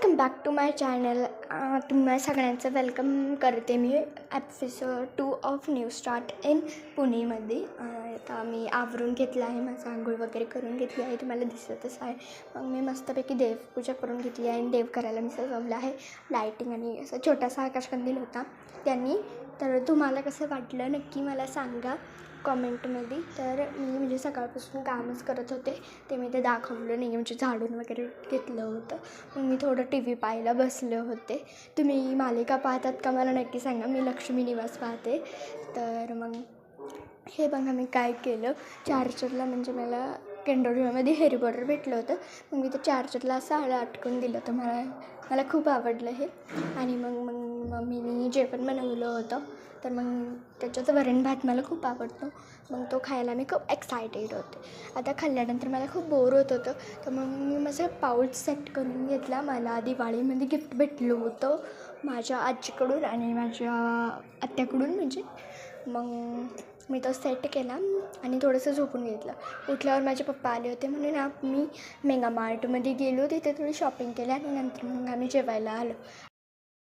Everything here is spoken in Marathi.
Welcome back to my channel. तुम्हा सगळ्यांचं वेलकम करते मी episode 2 of new start in पुणेमध्ये. आता मी आवरून घेतलं आहे, माझं आंघोळ वगैरे करून घेतली आहे, तुम्हाला दिसतच आहे. मग मी मस्तपैकी देवपूजा करून घेतली आहे आणि देव करायला मी सजवलं आहे. लाईटिंग आणि असा छोटासा आकाशकंदील होता त्यांनी. तर तुम्हाला कसं वाटलं नक्की मला सांगा कॉमेंटमध्ये. तर मी म्हणजे सकाळपासून कामच करत होते, ते मी ते दाखवलं नाही, म्हणजे झाडून वगैरे घेतलं होतं. मग मी थोडं टी व्ही पाहायला बसले होते. तुम्ही मालिका पाहतात का मला नक्की सांगा. मी लक्ष्मी निवास पाहते. तर मग हे बघा मी काय केलं, चार्जरला म्हणजे मला केंडोरीमध्ये हेअर बॉर्डर भेटलं होतं. मग मी ते चार्जरला असं अटकून दिलं होतं. मला खूप आवडलं हे. आणि मग मम्मीने जेवण बनवलं होतं, तर मग त्याच्यात वरण भात मला खूप आवडतो. मग तो खायला मी खूप एक्सायटेड होते. आता खाल्ल्यानंतर मला खूप बोर होत होतं, तर मग मी माझं पाऊच सेट करून घेतला. मला दिवाळीमध्ये गिफ्ट भेटलं होतं माझ्या आजीकडून आणि माझ्या आत्याकडून म्हणजे. मग मी तो सेट केला आणि थोडंसं झोपून घेतलं. उठल्यावर माझे पप्पा आले होते म्हणून मी मेगा मार्टमध्ये गेलो, तिथे थोडी शॉपिंग केली आणि नंतर मग आम्ही जेवायला आलो.